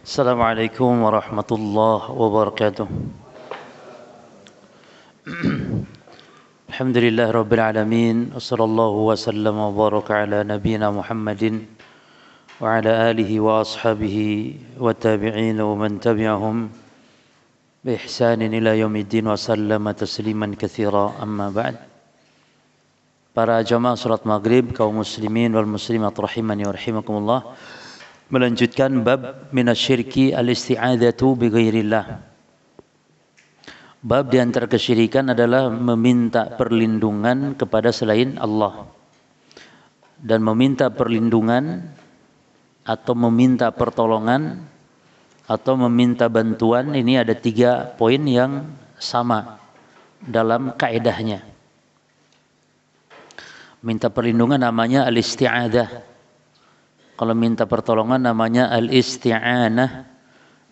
Assalamualaikum warahmatullahi wabarakatuh. Alhamdulillah rabbil alamin. Wassallallahu wasallam wa baraka ala nabiyyina Muhammadin wa ala alihi wa ashabihi wa tabi'in wa man tabi'ahum bi ihsanin ila yaumiddin wa sallama tasliman katsira, amma ba'd. Para jamaah salat maghrib, kaum muslimin wal muslimat rahimani wa rahimakumullah, melanjutkan bab minasyirki al-isti'adzatu bi ghairillah. Bab di antara kesyirikan adalah meminta perlindungan kepada selain Allah. Dan meminta perlindungan atau meminta pertolongan atau meminta bantuan, ini ada 3 poin yang sama dalam kaidahnya. Minta perlindungan namanya al-isti'adzah. Kalau minta pertolongan namanya al-isti'anah,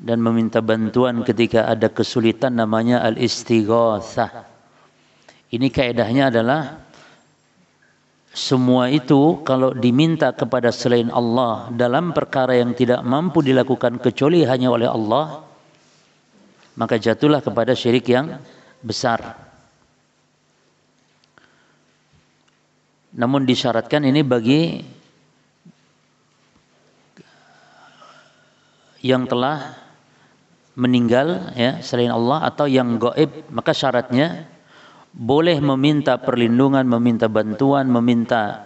dan meminta bantuan ketika ada kesulitan namanya al-istighatsah. Ini kaidahnya adalah semua itu kalau diminta kepada selain Allah dalam perkara yang tidak mampu dilakukan kecuali hanya oleh Allah, maka jatuhlah kepada syirik yang besar. Namun disyaratkan ini bagi yang telah meninggal ya selain Allah atau yang gaib, maka syaratnya boleh meminta perlindungan, meminta bantuan, meminta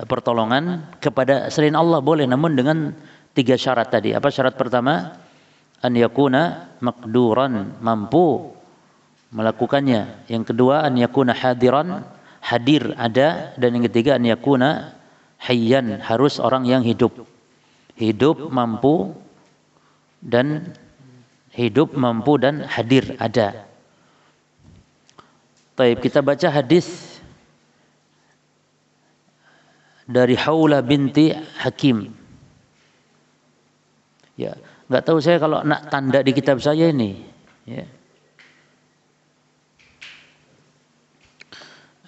pertolongan kepada selain Allah boleh, namun dengan 3 syarat tadi. Apa syarat pertama? An yakuna maqduran, mampu melakukannya. Yang kedua, an yakuna hadiran, hadir, ada. Dan yang ketiga, an yakuna hayyan, harus orang yang hidup. Hidup, mampu dan hadir, ada. Baik, kita baca hadis dari Haulah binti Hakim. Ya, enggak tahu saya kalau nak tanda di kitab saya ini, ya.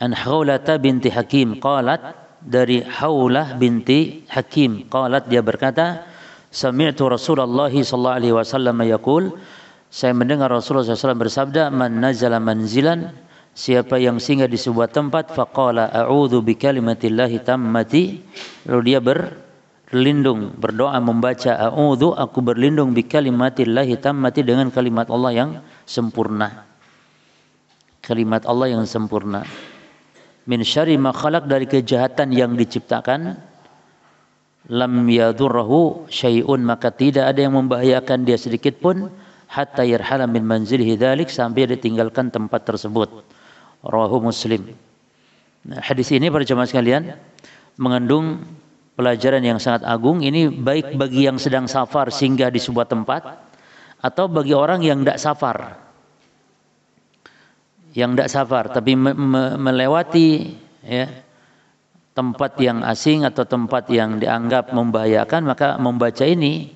An Haulata binti Hakim qalat, dari Haulah binti Hakim qalat, dia berkata, sami'tu Rasulullah sallallahu alaihi wasallam yaqul, saya mendengar Rasulullah SAW bersabda, man nazala manzilan, siapa yang singgah di sebuah tempat, faqala a'udzu bikalimatillahi tammati, lalu dia berlindung, berdoa membaca a'udzu, aku berlindung bikalimatillahi tammati, dengan kalimat Allah yang sempurna. Kalimat Allah yang sempurna. Min syarri ma khalaq, dari kejahatan yang diciptakan, lam yadurruhu syai'un, maka tidak ada yang membahayakan dia sedikit pun, hatta yarhala min manzilihi dzalik, sampai dia tinggalkan tempat tersebut. Rawahu Muslim. Nah, hadis ini para jemaah sekalian mengandung pelajaran yang sangat agung. Ini baik bagi yang sedang safar singgah di sebuah tempat, atau bagi orang yang tidak safar. Yang tidak safar tapi melewati ya, tempat yang asing atau tempat yang dianggap membahayakan, maka membaca ini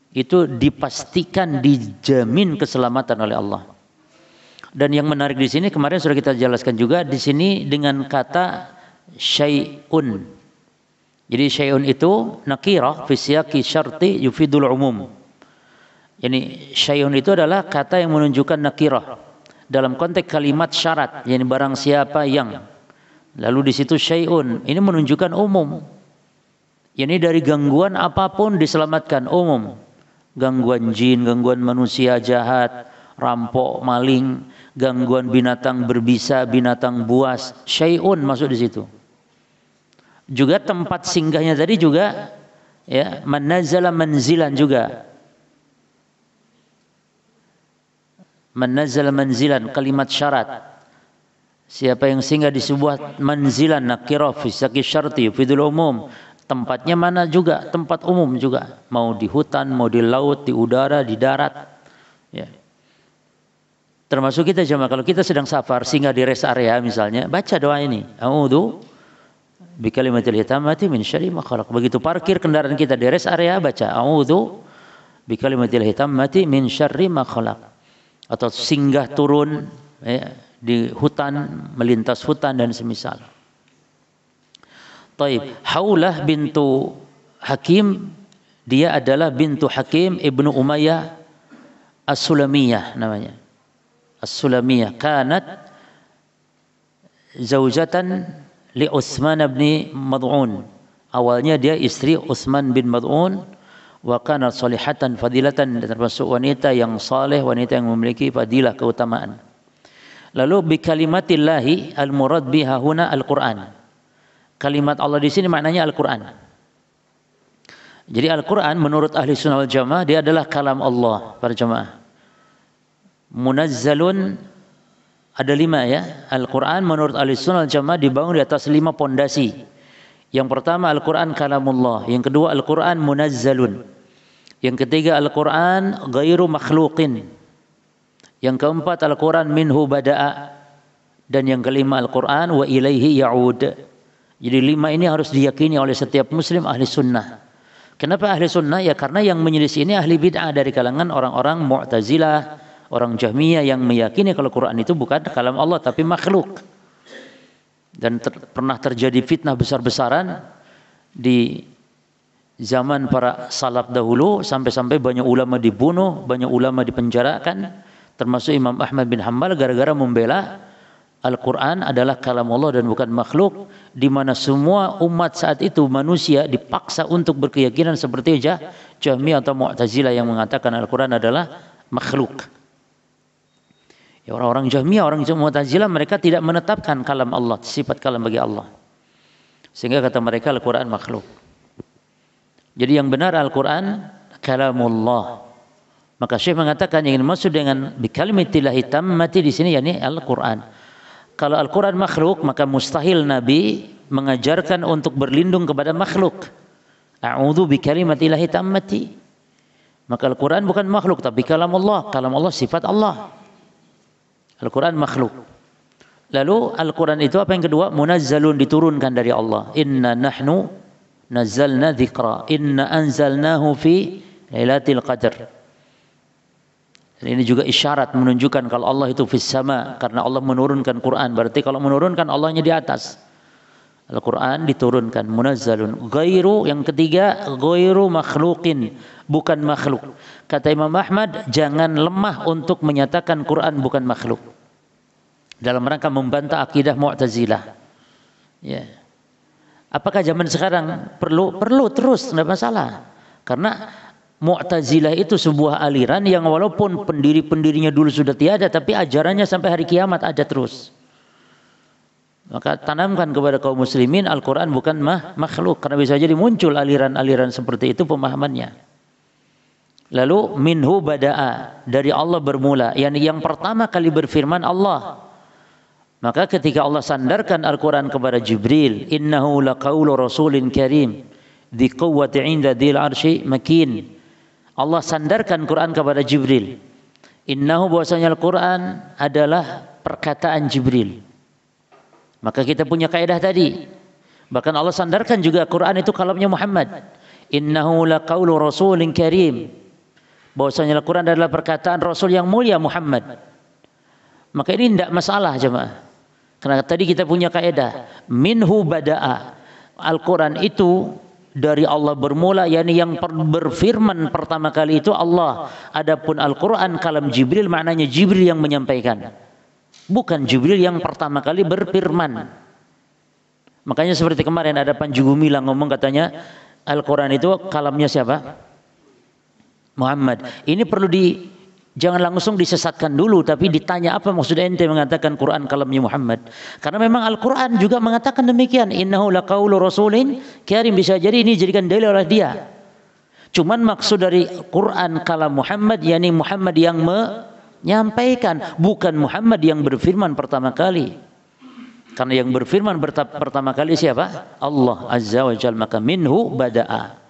itu dipastikan dijamin keselamatan oleh Allah. Dan yang menarik di sini, kemarin sudah kita jelaskan juga, di sini dengan kata syai'un. Jadi syai'un itu nakirah fi siyaqi syarti yufidul umum. Yani syai'un itu adalah kata yang menunjukkan nakirah dalam konteks kalimat syarat, yakni barang siapa yang. Lalu di situ syai'un, ini menunjukkan umum. Yakni dari gangguan apapun diselamatkan, umum. Gangguan jin, gangguan manusia jahat, rampok, maling, gangguan binatang berbisa, binatang buas, syai'un masuk di situ. Juga tempat singgahnya tadi juga ya, man nazala manzilan juga. Man nazala manzilan, kalimat syarat. Siapa yang singgah di sebuah manzilan, nakirah fi siyaqi syarti fidul umum, tempatnya mana juga, tempat umum juga, mau di hutan, mau di laut, di udara, di darat ya. Termasuk kita jemaah, kalau kita sedang safar singgah di rest area misalnya, baca doa ini, a'udzu bikalimatil hitamati min syarri ma khalaq. Begitu parkir kendaraan kita di rest area, baca a'udzu bikalimatil hitamati min syarri ma khalaq. Atau singgah turun ya, di hutan, melintas hutan dan semisal. Taib. Haulah bintu Hakim, dia adalah bintu Hakim ibnu Umayyah As-Sulamiyah namanya. As-Sulamiyah kanat zaujatan li Utsman bin Mad'un. Awalnya dia istri Utsman bin Mad'un, wa kanat salihatan fadilatan, termasuk wanita yang saleh, wanita yang memiliki fadilah keutamaan. Lalu bi kalimatillahi al-murad biha huna al-Qur'an. Kalimat Allah di sini maknanya Al-Qur'an. Jadi Al-Qur'an menurut ahli sunnah wal jamaah dia adalah kalam Allah para jamaah. Munazzalun, ada 5 ya. Al-Quran menurut ahli sunnah wal jamaah dibangun di atas 5 pondasi. Yang pertama Al-Quran kalamullah. Yang kedua Al-Quran munazzalun. Yang ketiga Al-Quran ghairu makhluqin. Yang keempat Al-Quran minhu bada'a. Dan yang kelima Al-Quran wa ilaihi ya'ud. Jadi 5 ini harus diyakini oleh setiap muslim ahli sunnah. Kenapa ahli sunnah? Ya karena yang menyelisih ini ahli bid'ah dari kalangan orang-orang Mu'tazilah, orang Jahmiyah yang meyakini kalau Quran itu bukan kalam Allah tapi makhluk. Dan pernah terjadi fitnah besar-besaran di zaman para salaf dahulu, sampai-sampai banyak ulama dibunuh, banyak ulama dipenjarakan, termasuk Imam Ahmad bin Hanbal gara-gara membela Al-Quran adalah kalam Allah dan bukan makhluk, di mana semua umat saat itu manusia dipaksa untuk berkeyakinan seperti Jahmiyah atau Mu'tazilah yang mengatakan Al-Quran adalah makhluk. Ya, orang-orang Jahmiyah, orang Mu'tazilah mereka tidak menetapkan kalam Allah, sifat kalam bagi Allah. Sehingga kata mereka Al-Quran makhluk. Jadi yang benar Al-Quran kalamullah. Maka Syekh mengatakan yang dimaksud dengan bikalimatillahi tammati di sini yakni Al-Quran. Kalau Al-Quran makhluk, maka mustahil Nabi mengajarkan untuk berlindung kepada makhluk. A'udzu bikalimatillahi tammati. Maka Al-Quran bukan makhluk tapi kalam Allah. Kalam Allah sifat Allah. Al-Quran makhluk. Lalu Al-Quran itu apa yang kedua? Munazzalun, diturunkan dari Allah. Inna nahnu nazzalna dzikra. Inna anzalnahu fi lailatul qadar. Ini juga isyarat menunjukkan kalau Allah itu fis sama, karena Allah menurunkan Quran. Berarti kalau menurunkan Allahnya di atas. Al-Quran diturunkan munazzalun. Ghairu, yang ketiga ghairu makhluqin, bukan makhluk. Kata Imam Ahmad, jangan lemah untuk menyatakan Quran bukan makhluk dalam rangka membantah akidah Mu'tazilah. Ya. Apakah zaman sekarang perlu terus, tidak masalah. Karena Mu'tazilah itu sebuah aliran yang walaupun pendiri-pendirinya dulu sudah tiada, tapi ajarannya sampai hari kiamat ada terus. Maka tanamkan kepada kaum muslimin Al-Quran bukan makhluk, karena bisa jadi muncul aliran-aliran seperti itu pemahamannya. Lalu minhu bada'a, dari Allah bermula, yakni yang pertama kali berfirman Allah. Maka ketika Allah sandarkan Al-Quran kepada Jibril, innahu laqaulu rasulin karim dzi quwwati 'inda dzil 'arsy makin. Allah sandarkan Quran kepada Jibril. Innahu, bahwasanya Al-Quran adalah perkataan Jibril. Maka kita punya kaidah tadi. Bahkan Allah sandarkan juga Quran itu kalamnya Muhammad. Innahu laqaulu rasulin karim. Bahwasanya Al-Quran adalah perkataan Rasul yang mulia Muhammad. Maka ini tidak masalah jemaah. Karena tadi kita punya kaidah minhu bada'a. Al-Quran itu dari Allah bermula, yakni yang berfirman pertama kali itu Allah. Adapun Al-Quran kalam Jibril, maknanya Jibril yang menyampaikan, bukan Jibril yang pertama kali berfirman. Makanya seperti kemarin ada Panji Gumilang ngomong, katanya Al-Quran itu kalamnya siapa? Muhammad. Ini perlu jangan langsung disesatkan dulu, tapi ditanya apa maksud ente mengatakan Quran kalamnya Muhammad. Karena memang Al-Quran juga mengatakan demikian. Innahu laqaulu rasulin karim, bisa jadi ini dijadikan dalil oleh dia. Cuman maksud dari Quran kalam Muhammad, yakni Muhammad yang menyampaikan, bukan Muhammad yang berfirman pertama kali. Karena yang berfirman pertama kali siapa? Allah Azza wa Jalla. Maka minhu bada'a.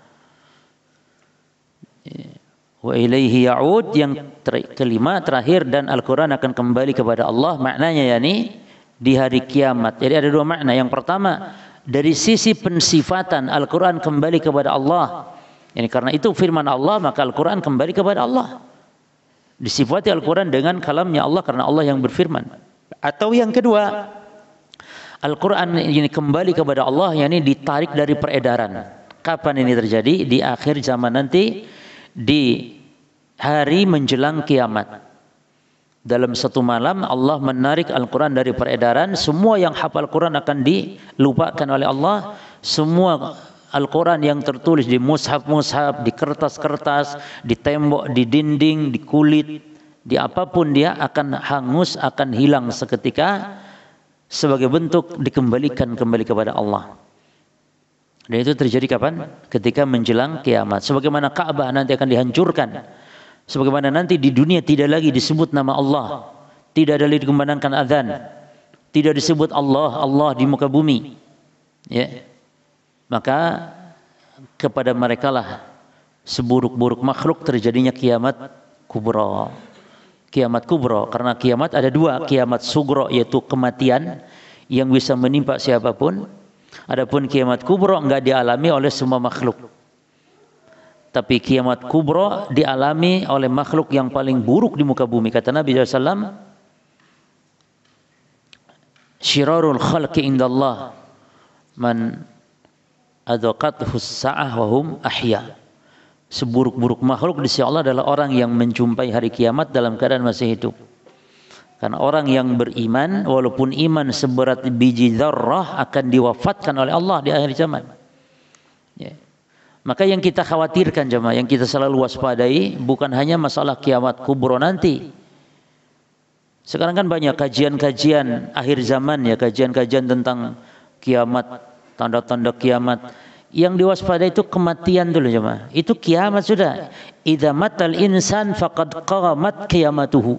Wa ilaihi ya'ud, yang kelima terakhir, dan Al-Quran akan kembali kepada Allah. Maknanya yakni di hari kiamat. Jadi ada dua makna. Yang pertama dari sisi pensifatan, Al-Quran kembali kepada Allah. Ini karena itu firman Allah, maka Al-Quran kembali kepada Allah. Disifati Al-Quran dengan kalamnya Allah karena Allah yang berfirman. Atau yang kedua, Al-Quran ini kembali kepada Allah, yakni ditarik dari peredaran. Kapan ini terjadi? Di akhir zaman nanti, di hari menjelang kiamat. Dalam satu malam Allah menarik Al-Quran dari peredaran. Semua yang hafal Quran akan dilupakan oleh Allah. Semua Al-Quran yang tertulis di mushaf-mushaf, di kertas-kertas, di tembok, di dinding, di kulit, di apapun dia akan hangus, akan hilang seketika, sebagai bentuk dikembalikan kembali kepada Allah. Dan itu terjadi kapan? Ketika menjelang kiamat. Sebagaimana Ka'bah nanti akan dihancurkan. Sebagaimana nanti di dunia tidak lagi disebut nama Allah. Tidak ada lagi dikumandangkan azan. Tidak disebut Allah, Allah di muka bumi. Ya. Maka kepada merekalah seburuk-buruk makhluk terjadinya kiamat kubra. Kiamat kubra, karena kiamat ada dua, kiamat sugro yaitu kematian yang bisa menimpa siapapun. Adapun kiamat kubra enggak dialami oleh semua makhluk. Tapi kiamat kubra dialami oleh makhluk yang paling buruk di muka bumi. Kata Nabi SAW, syirarul khalqi indallah man adaqathu as-sa'ah wa hum ahya. Seburuk-buruk makhluk di sisi Allah adalah orang yang menjumpai hari kiamat dalam keadaan masih hidup. Karena orang yang beriman, walaupun iman seberat biji dzarrah, akan diwafatkan oleh Allah di akhir zaman. Ya. Maka yang kita khawatirkan jemaah, yang kita selalu waspadai, bukan hanya masalah kiamat kubro nanti. Sekarang kan banyak kajian-kajian akhir zaman, ya, kajian-kajian tentang kiamat, tanda-tanda kiamat. Yang diwaspadai itu kematian dulu jemaah. Itu kiamat sudah. Idza matal insan faqad qamat qiyamatuhu.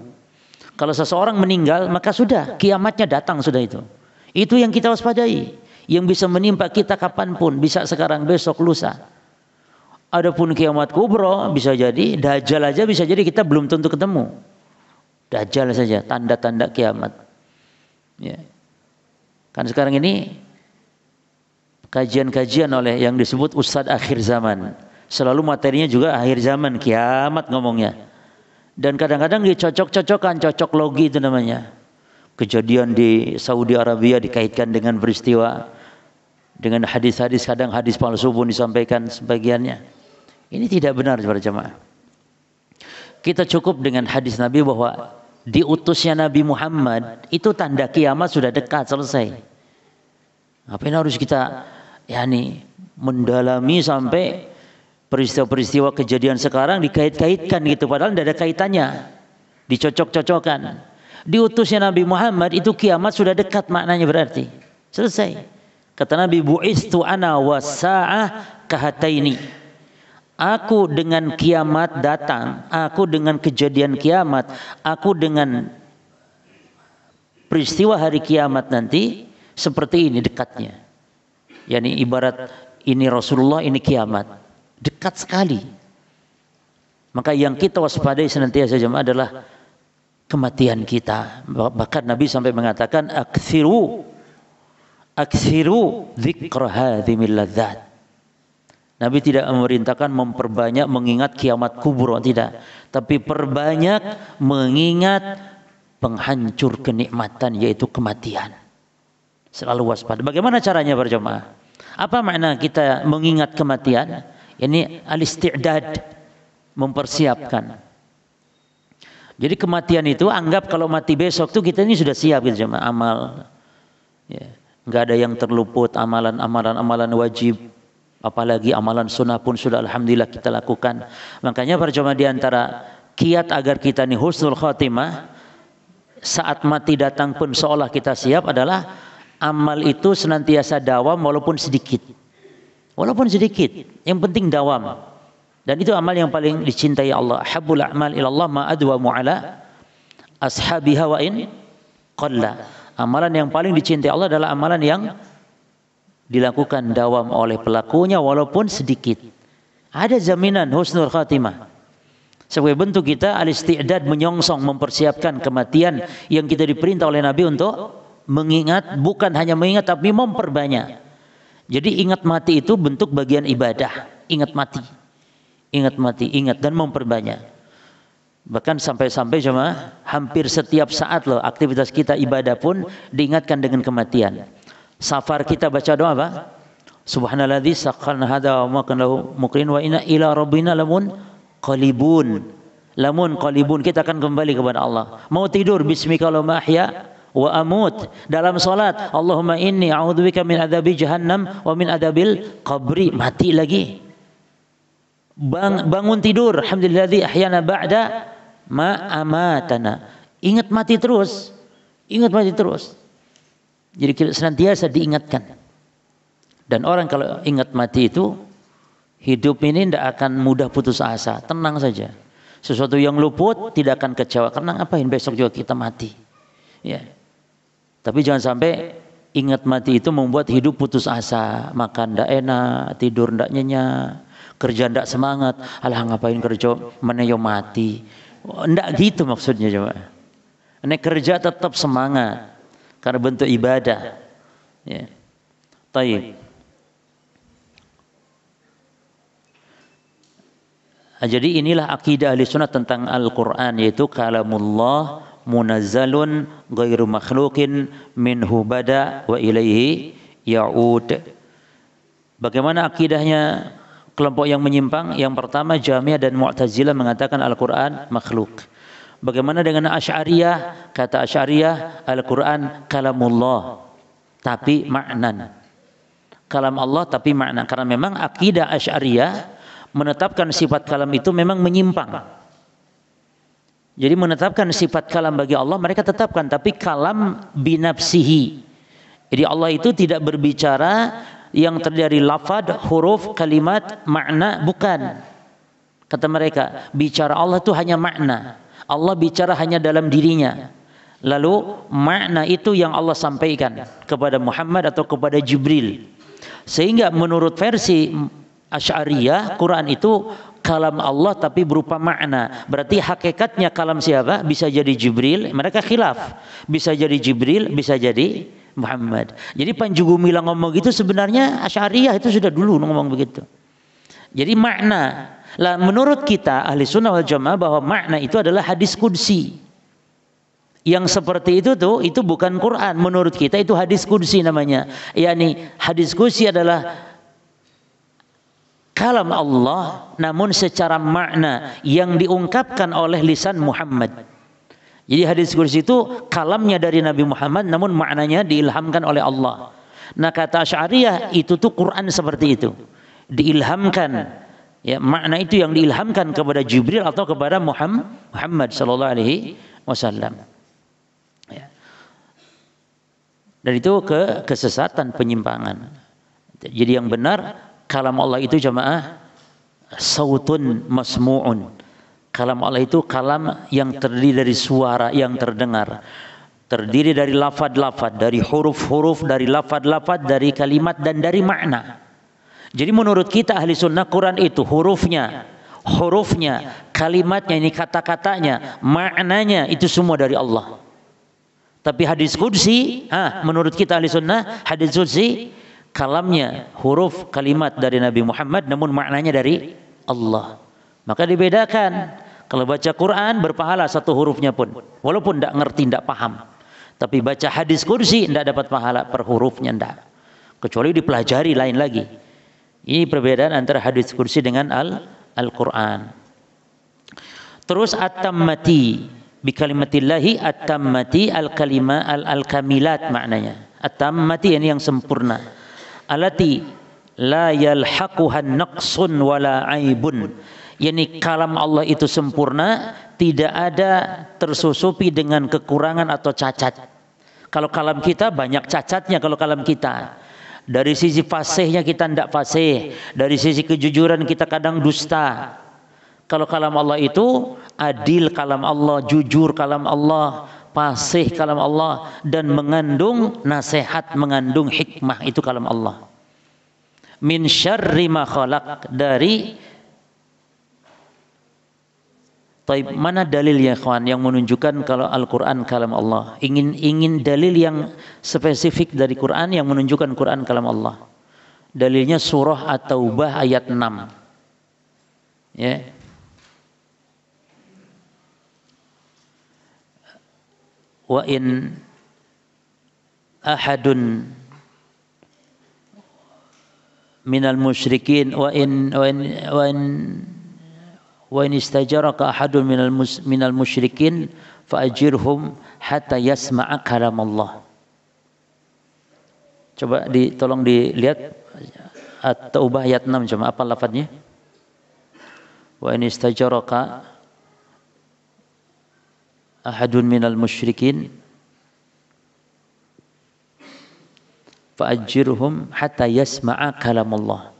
Kalau seseorang meninggal maka sudah kiamatnya datang sudah itu. Itu yang kita waspadai. Yang bisa menimpa kita kapanpun, bisa sekarang, besok, lusa. Adapun kiamat kubro bisa jadi, dajjal aja bisa jadi kita belum tentu ketemu. Dajjal saja tanda-tanda kiamat. Ya. Kan sekarang ini kajian-kajian oleh yang disebut Ustadz akhir zaman. Selalu materinya juga akhir zaman, kiamat ngomongnya. Dan kadang-kadang dicocok-cocokkan, cocok logi itu namanya. Kejadian di Saudi Arabia dikaitkan dengan peristiwa, dengan hadis-hadis, kadang hadis palsu pun disampaikan sebagiannya. Ini tidak benar para jemaah. Kita cukup dengan hadis Nabi bahwa diutusnya Nabi Muhammad itu tanda kiamat sudah dekat, selesai. Apa yang harus kita mendalami sampai peristiwa-peristiwa kejadian sekarang dikait-kaitkan gitu, padahal tidak ada kaitannya, dicocok-cocokkan. Diutusnya Nabi Muhammad itu kiamat sudah dekat, maknanya berarti selesai. Kata Nabi, bu'istu ana wasa'ah kahataini. Aku dengan kiamat datang, aku dengan kejadian kiamat, aku dengan peristiwa hari kiamat nanti seperti ini dekatnya. Yani ibarat ini Rasulullah, ini kiamat. Dekat sekali. Maka yang kita waspadai senantiasa jemaah adalah kematian kita. Bahkan Nabi sampai mengatakan aktsiru dzikra hadzimil ladzat. Nabi tidak memerintahkan memperbanyak mengingat kiamat kubur, tidak. Tapi perbanyak mengingat penghancur kenikmatan, yaitu kematian. Selalu waspada. Bagaimana caranya berjamaah? Apa makna kita mengingat kematian? Ini al-isti'dad, mempersiapkan. Jadi kematian itu anggap kalau mati besok tuh kita ini sudah siap gitu jemaah, amal. Ya, enggak ada yang terluput, amalan wajib, apalagi amalan sunnah pun sudah alhamdulillah kita lakukan. Makanya para jemaah, di antara kiat agar kita ini husnul khatimah, saat mati datang pun seolah kita siap, adalah amal itu senantiasa dawam walaupun sedikit. Walaupun sedikit, yang penting dawam. Dan itu amal yang paling dicintai Allah. Habbul a'mal ilallah ma adwamu ala ashabiha wa in qalla. Amalan yang paling dicintai Allah adalah amalan yang dilakukan dawam oleh pelakunya walaupun sedikit. Ada jaminan husnul khatimah. Sebagai bentuk kita al-isti'dad, menyongsong, mempersiapkan kematian yang kita diperintah oleh Nabi untuk mengingat, bukan hanya mengingat tapi memperbanyak. Jadi ingat mati itu bentuk bagian ibadah. Ingat mati, ingat dan memperbanyak. Bahkan sampai-sampai jemaah hampir setiap saat loh aktivitas kita ibadah pun diingatkan dengan kematian. Safar kita baca doa apa? Subhanalladzi sakhkhara hadza wa ma kana lahu muqrin wa inna ila rabbina lamun qalibun. Lamun qalibun, kita akan kembali kepada Allah. Mau tidur bismika Allahumma ahya wa amut. Dalam salat Allahumma inni a'udzubika min adzabi jahannam wa min adzabil qabri. Mati lagi. Bangun tidur, alhamdulilladzi ahyana ba'da ma amatana. Ingat mati terus. Ingat mati terus. Jadi kita senantiasa diingatkan. Dan orang kalau ingat mati itu, hidup ini tidak akan mudah putus asa. Tenang saja. Sesuatu yang luput tidak akan kecewa. Karena ngapain besok juga kita mati. Ya. Tapi jangan sampai ingat mati itu membuat hidup putus asa. Makan tidak enak, tidur tidak nyenyak, kerja tidak semangat. Alah ngapain kerja, mana yo mati. Tidak gitu maksudnya coba. Nek kerja tetap semangat. Karena bentuk ibadah. Ya. Taib. Jadi inilah akidah ahli sunnah tentang Al-Quran, yaitu kalamullah munazzalun ghairu makhlukin minhu bada wa ilaihi ya'ud. Bagaimana akidahnya kelompok yang menyimpang? Yang pertama Jahmiyah dan Mu'tazilah mengatakan Al-Quran makhluk. Bagaimana dengan Asy'ariyah? Kata Asy'ariyah Al-Quran kalamullah tapi maknan. Kalam Allah tapi makna. Karena memang akidah Asy'ariyah menetapkan sifat kalam itu memang menyimpang. Jadi menetapkan sifat kalam bagi Allah mereka tetapkan, tapi kalam binafsihi. Jadi Allah itu tidak berbicara yang terdiri dari lafad, huruf, kalimat, makna, bukan. Kata mereka, bicara Allah itu hanya makna. Allah bicara hanya dalam dirinya. Lalu makna itu yang Allah sampaikan kepada Muhammad atau kepada Jibril. Sehingga menurut versi Asy'ariyah, Quran itu kalam Allah tapi berupa makna. Berarti hakikatnya kalam siapa? Bisa jadi Jibril, mereka khilaf. Bisa jadi Jibril, bisa jadi Muhammad. Jadi Panji Gumilang ngomong gitu sebenarnya Asy'ariyah itu sudah dulu ngomong begitu. Jadi makna. Lah menurut kita ahli sunnah wal jamaah bahwa makna itu adalah hadis qudsi. Yang seperti itu tuh itu bukan Quran. Menurut kita itu hadis qudsi namanya. Yani hadis qudsi adalah kalam Allah namun secara makna yang diungkapkan oleh lisan Muhammad. Jadi hadis qudsi itu kalamnya dari Nabi Muhammad namun maknanya diilhamkan oleh Allah. Nah kata Asy'ariyah itu tuh Quran seperti itu. Diilhamkan. Ya, makna itu yang diilhamkan kepada Jibril atau kepada Muhammad sallallahu alaihi wasallam. Ya. Dan itu kesesatan, penyimpangan. Jadi yang benar kalam Allah itu jamaah sautun masmu'un. Kalam Allah itu kalam yang terdiri dari suara yang terdengar. Terdiri dari lafad-lafad, dari huruf-huruf, dari lafad-lafad, dari kalimat dan dari makna. Jadi menurut kita ahli sunnah Quran itu hurufnya, kalimatnya, ini kata-katanya, maknanya itu semua dari Allah. Tapi hadis qudsi, menurut kita ahli sunnah hadis qudsi kalamnya huruf kalimat dari Nabi Muhammad namun maknanya dari Allah. Maka dibedakan. Kalau baca Quran berpahala satu hurufnya pun walaupun tidak ngerti, tidak paham. Tapi baca hadis qudsi tidak dapat pahala per hurufnya, tidak. Kecuali dipelajari lain lagi. Ini perbedaan antara hadis qudsi dengan Al-Quran. Terus at-tammati bi kalimatillahi at-tammati al-kalima al-kamilat maknanya. At-tammati ini yang sempurna. Alati la yalhaquhan naqsun wala aibun. Yani kalam Allah itu sempurna, tidak ada tersusupi dengan kekurangan atau cacat. Kalau kalam kita banyak cacatnya kalau kalam kita. Dari sisi fasihnya kita tidak fasih, dari sisi kejujuran kita kadang dusta. Kalau kalam Allah itu adil kalam Allah, jujur kalam Allah, fasih kalam Allah dan mengandung nasihat, mengandung hikmah, itu kalam Allah. Min syarri ma khalaq, dari taib, mana dalil ya kawan yang menunjukkan kalau Al-Quran kalam Allah? Ingin dalil yang spesifik dari Quran yang menunjukkan Quran kalam Allah. Dalilnya surah At-Taubah ayat 6. Ya. Wa in ahadun minal musyrikin wa in istajaraka ahadun minal musyrikin fa'ajirhum hatta yasma'a kalam Allah. Coba tolong dilihat At-Taubah ayat 6, coba apa lafadznya? Wa in istajaraka ahadun minal musyrikin fa'ajirhum hatta yasma'a kalam Allah.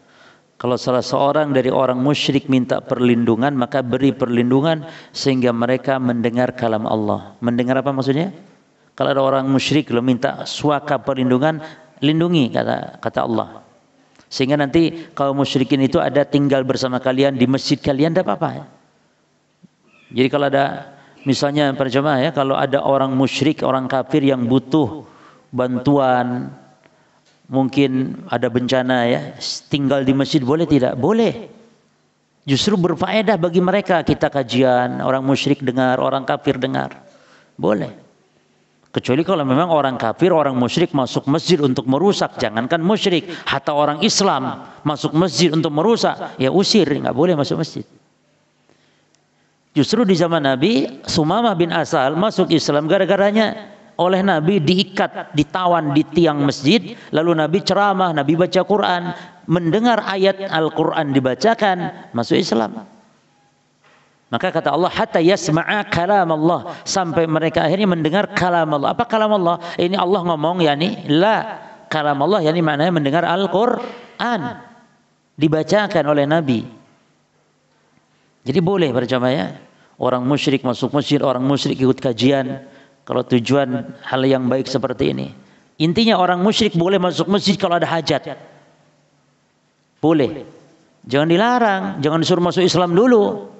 Kalau salah seorang dari orang musyrik minta perlindungan, maka beri perlindungan sehingga mereka mendengar kalam Allah. Mendengar apa maksudnya? Kalau ada orang musyrik lo minta suaka perlindungan, lindungi kata Allah. Sehingga nanti kaum musyrikin itu ada tinggal bersama kalian di masjid kalian, tidak apa-apa. Jadi kalau ada misalnya para jemaah ya, kalau ada orang musyrik, orang kafir yang butuh bantuan, mungkin ada bencana ya, tinggal di masjid boleh tidak? Boleh. Justru berfaedah bagi mereka kita kajian, orang musyrik dengar, orang kafir dengar. Boleh. Kecuali kalau memang orang kafir, orang musyrik masuk masjid untuk merusak, jangankan musyrik, hatta orang Islam masuk masjid untuk merusak, ya usir, nggak boleh masuk masjid. Justru di zaman Nabi, Sumamah bin Asal masuk Islam gara-garanya oleh Nabi diikat, ditawan di tiang masjid, lalu Nabi ceramah, Nabi baca Quran, mendengar ayat Al-Quran dibacakan, masuk Islam. Maka kata Allah, hatta yasma'a kalam Allah, sampai mereka akhirnya mendengar kalam Allah. Apa kalam Allah? Ini Allah ngomong, yani la kalam Allah, yani maknanya mendengar Al-Quran dibacakan oleh Nabi. Jadi boleh berjamaah ya, orang musyrik masuk masjid, orang musyrik ikut kajian, kalau tujuan hal yang baik seperti ini. Intinya orang musyrik boleh masuk masjid kalau ada hajat. Boleh. Jangan dilarang, jangan disuruh masuk Islam dulu.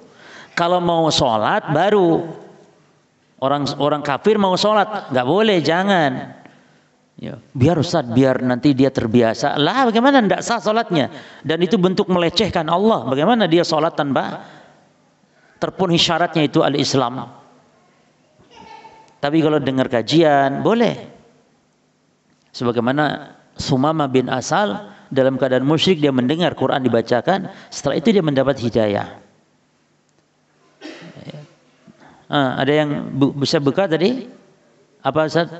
Kalau mau sholat baru. Orang kafir mau sholat, nggak boleh, jangan. Ya, biar Ustaz, biar nanti dia terbiasa. Lah bagaimana tidak sah sholatnya? Dan itu bentuk melecehkan Allah. Bagaimana dia sholat tanpa terpenuhi syaratnya itu al-Islam? Tapi kalau dengar kajian boleh. Sebagaimana Sumamah bin Asal dalam keadaan musyrik dia mendengar Quran dibacakan, setelah itu dia mendapat hidayah. Ada yang bisa buka tadi? Apa Ustaz?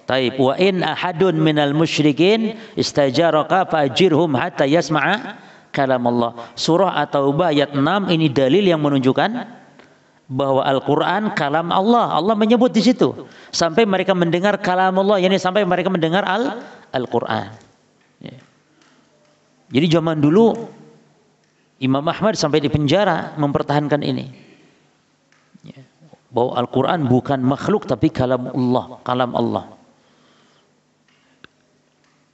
Taib. Wa in ahadun minal musyrikin istajaraka fa'ajirhum hatta yasma'a kalam Allah. Surah At-Taubah ayat 6 ini dalil yang menunjukkan bahwa Al-Quran kalam Allah. Allah menyebut di situ sampai mereka mendengar kalam Allah, yakni sampai mereka mendengar Al-Quran. Jadi zaman dulu Imam Ahmad sampai di penjara mempertahankan ini, bahwa Al-Quran bukan makhluk tapi kalam Allah, kalam Allah.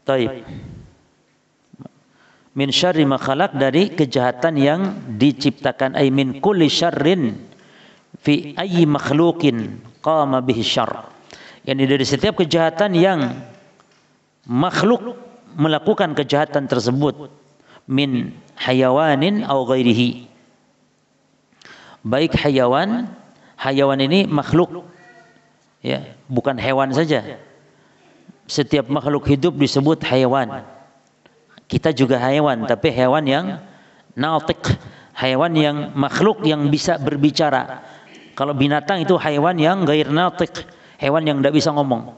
Taib. Min syarri ma khalaq, dari kejahatan yang diciptakan, ay min kulli syarrin fi ayyi makhluqin qama bihi syarr, yani dari setiap kejahatan yang makhluk melakukan kejahatan tersebut, min hayawanin aw ghairihi, baik hayawan ini makhluk ya, bukan hewan saja. Setiap makhluk hidup disebut hayawan. Kita juga hewan, tapi hewan yang natiq, hewan yang makhluk yang bisa berbicara. Kalau binatang itu hewan yang ghair natiq, hewan yang tidak bisa ngomong.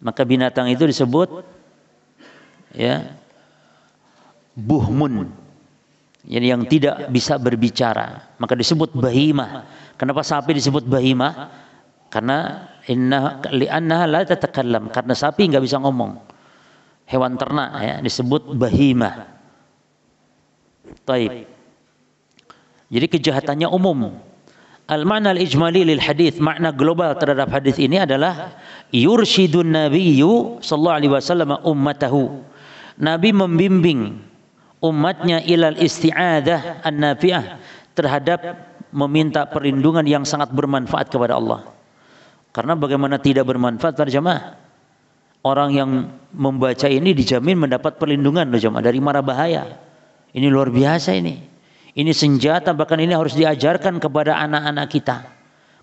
Maka binatang itu disebut ya buhmun, jadi yang tidak bisa berbicara, maka disebut bahimah. Kenapa sapi disebut bahimah? Karena li'annaha la tatakallam, karena sapi nggak bisa ngomong. Hewan ternak ya disebut bahimah. Taib. Jadi kejahatannya umum. Al-ma'na al-ijmali lil hadis, makna global terhadap hadis ini adalah yursyidun nabiyyu sallallahu alaihi wasallam ummatahu. Nabi membimbing umatnya ilal isti'adah an-nafi'ah, terhadap meminta perlindungan yang sangat bermanfaat kepada Allah. Karena bagaimana tidak bermanfaat para jamaah? Orang yang membaca ini dijamin mendapat perlindungan loh jamaah dari mara bahaya. Ini luar biasa ini. Ini senjata, bahkan ini harus diajarkan kepada anak-anak kita.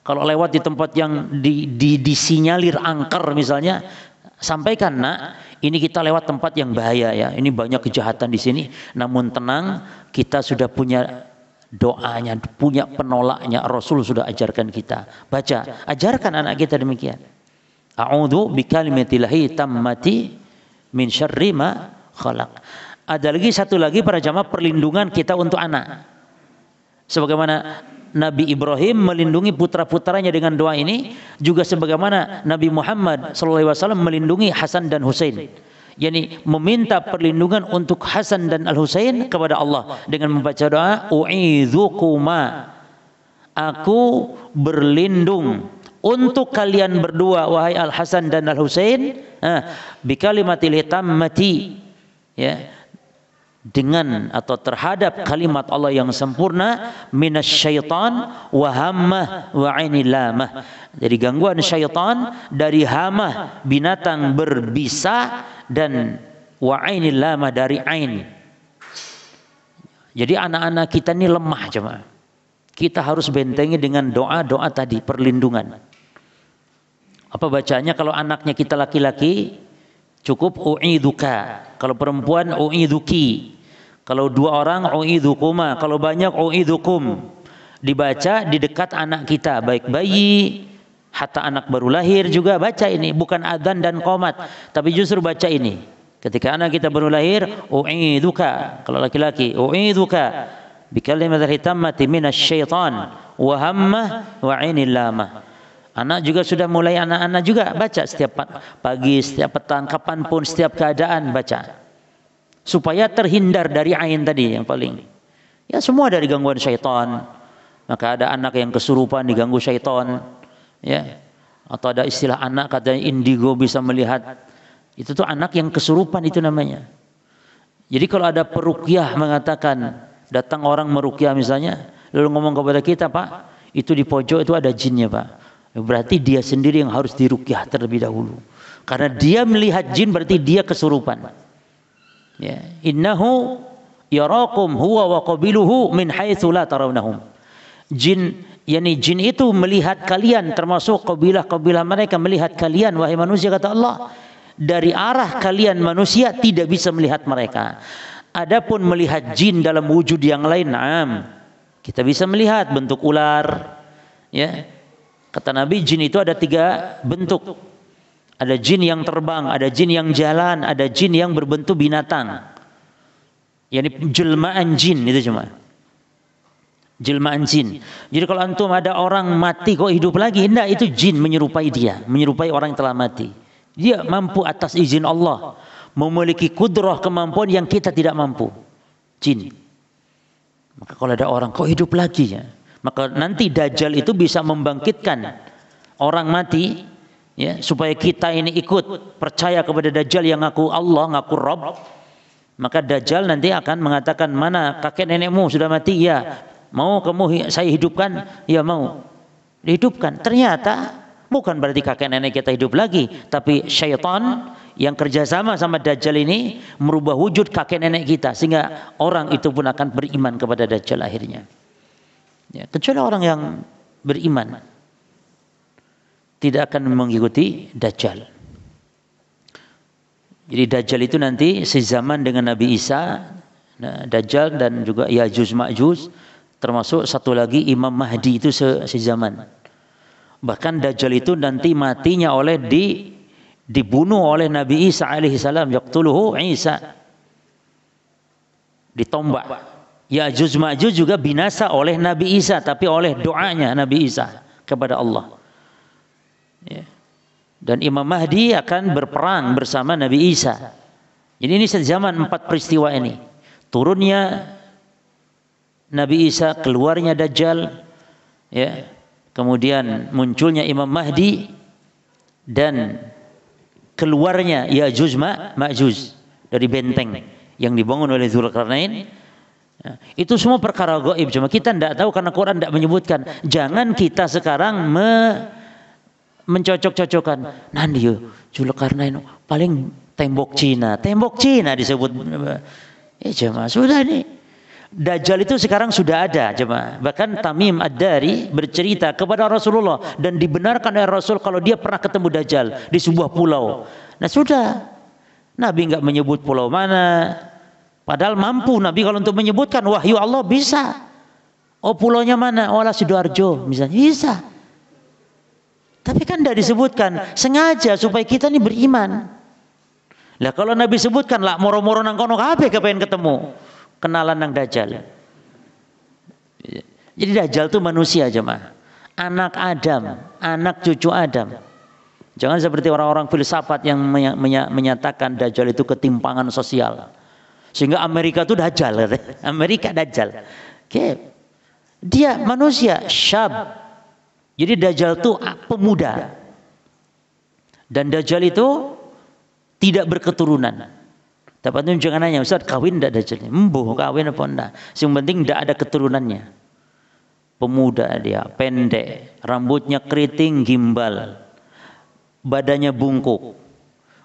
Kalau lewat di tempat yang disinyalir angker misalnya, Sampaikan, nak, ini kita lewat tempat yang bahaya ya. Ini banyak kejahatan di sini. Namun tenang, kita sudah punya doanya, punya penolaknya. Rasul sudah ajarkan kita. Baca, ajarkan anak kita demikian. A'udzu bikalimatillahi tammati min syarri ma khalaq. Ada lagi satu lagi para jamaah, perlindungan kita untuk anak. Sebagaimana Nabi Ibrahim melindungi putra-putranya dengan doa ini, juga sebagaimana Nabi Muhammad SAW melindungi Hasan dan Husain. Yani meminta perlindungan untuk Hasan dan Al-Husain kepada Allah dengan membaca doa, u'idzukuma, aku berlindung untuk kalian berdua wahai Al-Hasan dan Al-Husain, bikalimatil tammati, ya, dengan atau terhadap kalimat Allah yang sempurna, minasyaitan wa hammah wa ainil lamah, dari gangguan syaitan, dari hamah binatang berbisa, dan wa ainil lamah, dari ain. Jadi anak-anak kita ini lemah jemaah. Kita harus bentengi dengan doa-doa tadi, perlindungan. Apa bacanya kalau anaknya kita laki-laki? Cukup u'idzuka. Kalau perempuan u'idzuki. Kalau dua orang u'idzukuma. Kalau banyak u'idzukum. Dibaca di dekat anak kita, baik bayi, hatta anak baru lahir juga baca ini. Bukan adzan dan qomat, tapi justru baca ini. Ketika anak kita baru lahir, u'idzuka. Kalau laki-laki, u'idzuka bikalimatil tammati minasyaitan wa hammah wa ainil lamah. Anak juga sudah mulai, anak-anak juga baca setiap pagi, setiap petang, kapanpun, setiap keadaan baca. Supaya terhindar dari ain tadi yang paling. Ya semua dari gangguan syaitan. Maka ada anak yang kesurupan diganggu syaitan. Ya. Atau ada istilah anak katanya indigo bisa melihat. Itu tuh anak yang kesurupan itu namanya. Jadi kalau ada peruqyah mengatakan, datang orang meruqyah misalnya, lalu ngomong kepada kita, Pak, itu di pojok itu ada jinnya, Pak. Berarti dia sendiri yang harus diruqyah terlebih dahulu. Karena dia melihat jin berarti dia kesurupan. Ya, innahu yarakum huwa wa qabiluhu min haitsu la tarawnahum. Jin, yakni jin itu melihat kalian, termasuk kabilah-kabilah mereka melihat kalian wahai manusia, kata Allah. Dari arah kalian manusia tidak bisa melihat mereka. Adapun melihat jin dalam wujud yang lain, na'am, kita bisa melihat bentuk ular, ya. Kata Nabi, jin itu ada 3 bentuk. Ada jin yang terbang, ada jin yang jalan, ada jin yang berbentuk binatang. Yani jelmaan jin itu cuma. Jelmaan jin. Jadi kalau antum ada orang mati kok hidup lagi, enggak, itu jin menyerupai dia, menyerupai orang yang telah mati. Dia mampu atas izin Allah, memiliki kudrah, kemampuan yang kita tidak mampu. Jin. Maka kalau ada orang kok hidup lagi ya, maka nanti Dajjal itu bisa membangkitkan orang mati, ya, supaya kita ini ikut percaya kepada Dajjal yang ngaku Allah, ngaku Rabb. Maka Dajjal nanti akan mengatakan, mana kakek nenekmu sudah mati? Ya. Mau kamu saya hidupkan? Ya mau. Dihidupkan. Ternyata bukan berarti kakek nenek kita hidup lagi, tapi syaitan yang kerjasama sama Dajjal ini merubah wujud kakek nenek kita, sehingga orang itu pun akan beriman kepada Dajjal akhirnya. Ya, kecuali orang yang beriman tidak akan mengikuti Dajjal. Jadi Dajjal itu nanti sezaman dengan Nabi Isa. Nah, Dajjal dan juga Ya'juj Ma'juj, termasuk satu lagi Imam Mahdi itu sezaman. Bahkan Dajjal itu nanti matinya dibunuh oleh Nabi Isa alaihissalam, yaqtuluhu Isa, ditombak. Ya'juj Ma'juj juga binasa oleh Nabi Isa, tapi oleh doanya Nabi Isa kepada Allah. Ya. Dan Imam Mahdi akan berperang bersama Nabi Isa. Jadi ini sezaman 4 peristiwa ini. Turunnya Nabi Isa, keluarnya Dajjal, ya. Kemudian munculnya Imam Mahdi, dan keluarnya Ya'juj Ma'juj dari benteng yang dibangun oleh Dzulkarnain. Ya, itu semua perkara gaib, cuma kita tidak tahu karena Quran tidak menyebutkan. Jangan kita sekarang mencocok-cocokkan. Nanti Dzulkarnain paling tembok Cina disebut. Jemaah sudah nih. Dajjal itu sekarang sudah ada, jemaah. Bahkan Tamim Ad-Dari bercerita kepada Rasulullah dan dibenarkan oleh Rasul kalau dia pernah ketemu Dajjal di sebuah pulau. Nah sudah, Nabi nggak menyebut pulau mana, padahal mampu Nabi kalau untuk menyebutkan wahyu Allah bisa. Oh pulaunya mana? Oh Sidoarjo misalnya bisa. Tapi kan tidak disebutkan, sengaja supaya kita ini beriman. Lah kalau Nabi sebutkan lah moro-moro nang kono kabeh kepengen ketemu kenalan nang Dajjal. Jadi Dajjal itu manusia jemaah, anak Adam, anak cucu Adam. Jangan seperti orang-orang filsafat yang menyatakan Dajjal itu ketimpangan sosial. Sehingga Amerika itu Dajjal, Amerika Dajjal. Oke. Dia manusia, syab. Jadi Dajjal itu pemuda. Dan Dajjal itu tidak berketurunan. Dapat jangan nanya, Ustaz kawin enggak Dajjal? Embuh kawin apa enggak? Yang penting enggak ada keturunannya. Pemuda dia, pendek, rambutnya keriting gimbal. Badannya bungkuk,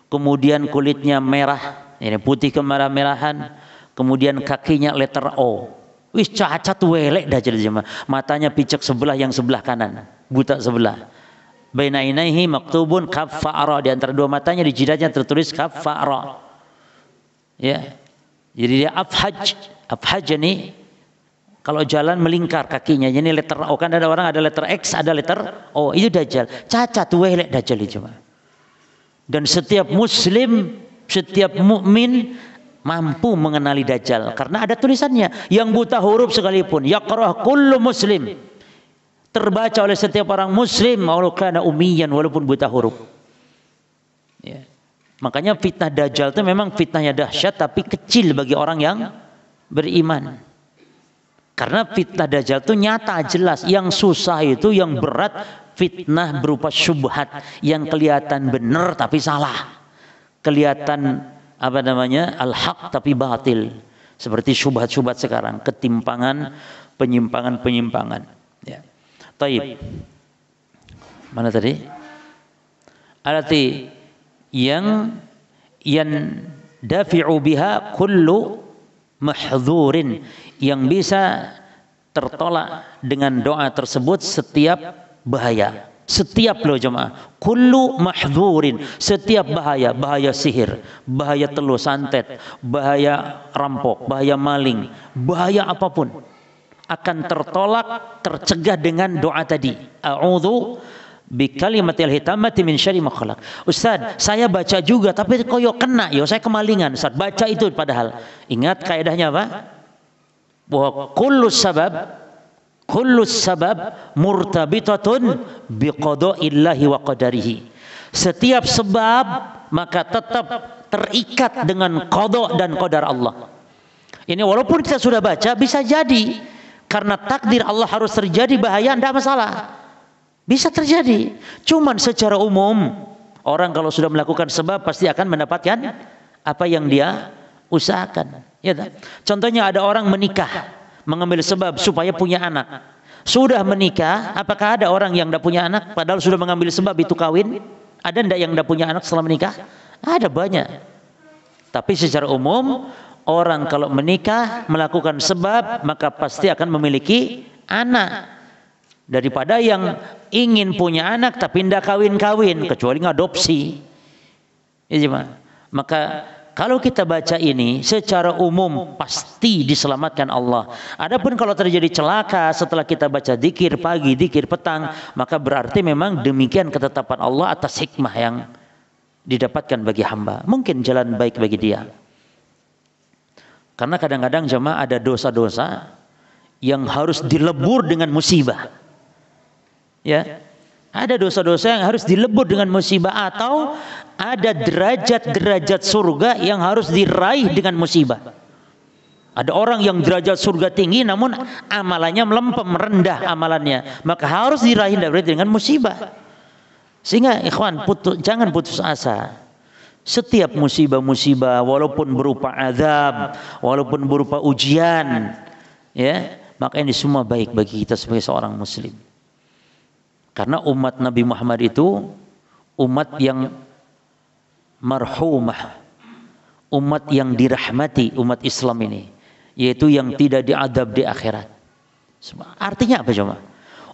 kemudian kulitnya merah, ini putih kemerah-merahan, kemudian kakinya letter O. Wis cacat welek Dajjal jemaah. Matanya picek sebelah, yang sebelah kanan buta sebelah. Baina ainaihi maktubun kaffara, di antara dua matanya di jidatnya tertulis kaffara. Ya. Jadi dia afhaj ini kalau jalan melingkar kakinya, ini letter O, kan ada orang ada letter X, ada letter O, itu Dajjal. Cacat welek Dajjal itu. Dan setiap muslim, setiap mukmin mampu mengenali Dajjal karena ada tulisannya. Yang buta huruf sekalipun, yaqra'u kullu muslim, terbaca oleh setiap orang muslim walau kana ummiyan, walaupun buta huruf. Ya. Makanya fitnah Dajjal itu memang fitnahnya dahsyat tapi kecil bagi orang yang beriman. Karena fitnah Dajjal itu nyata jelas, yang susah itu yang berat fitnah berupa syubhat yang kelihatan benar tapi salah. Kelihatan apa namanya? Al-haq tapi batil. Seperti syubhat-syubhat sekarang, ketimpangan, penyimpangan-penyimpangan. Ya. Taib. Mana tadi? Arti yang dafi'u biha kullu mahdzurin, yang bisa tertolak dengan doa tersebut setiap bahaya. Setiap loh jemaah, kullu mahdzurin, setiap bahaya, bahaya sihir, bahaya telu santet, bahaya rampok, bahaya maling, bahaya apapun akan tertolak, tercegah dengan doa tadi. A'udzu bi kalimatil hitamati min syarri ma khalaq. Ustaz, saya baca juga tapi koyo kena yo, saya kemalingan. Ustaz, baca itu padahal. Ingat kaidahnya apa? Bahwa kullu sabab murtabitatun biqada'illahi wa qadarihi. Setiap sebab maka tetap terikat dengan qada dan qadar Allah. Ini walaupun kita sudah baca bisa jadi karena takdir Allah harus terjadi bahaya, tidak masalah. Bisa terjadi. Cuman secara umum orang kalau sudah melakukan sebab pasti akan mendapatkan apa yang dia usahakan. Ya, contohnya ada orang menikah, mengambil sebab supaya punya anak. Sudah menikah, apakah ada orang yang tidak punya anak padahal sudah mengambil sebab itu kawin? Ada tidak yang tidak punya anak setelah menikah? Ada banyak. Tapi secara umum orang kalau menikah melakukan sebab maka pasti akan memiliki anak. Daripada yang ingin punya anak tapi tidak kawin-kawin kecuali ngadopsi. Ya, maka kalau kita baca ini secara umum pasti diselamatkan Allah. Adapun kalau terjadi celaka setelah kita baca dzikir pagi, dzikir petang, maka berarti memang demikian ketetapan Allah atas hikmah yang didapatkan bagi hamba. Mungkin jalan baik bagi dia. Karena kadang-kadang jemaah ada dosa-dosa yang harus dilebur dengan musibah. Ya. Ada dosa-dosa yang harus dilebur dengan musibah, atau ada derajat-derajat surga yang harus diraih dengan musibah. Ada orang yang derajat surga tinggi namun amalannya melempem, rendah amalannya, maka harus diraih dengan musibah. Sehingga ikhwan, jangan putus asa. Setiap musibah-musibah walaupun berupa azab, walaupun berupa ujian, ya, maka ini semua baik bagi kita sebagai seorang muslim. Karena umat Nabi Muhammad itu umat yang marhumah, umat yang dirahmati, umat Islam ini, yaitu yang tidak diadab di akhirat. Artinya apa coba?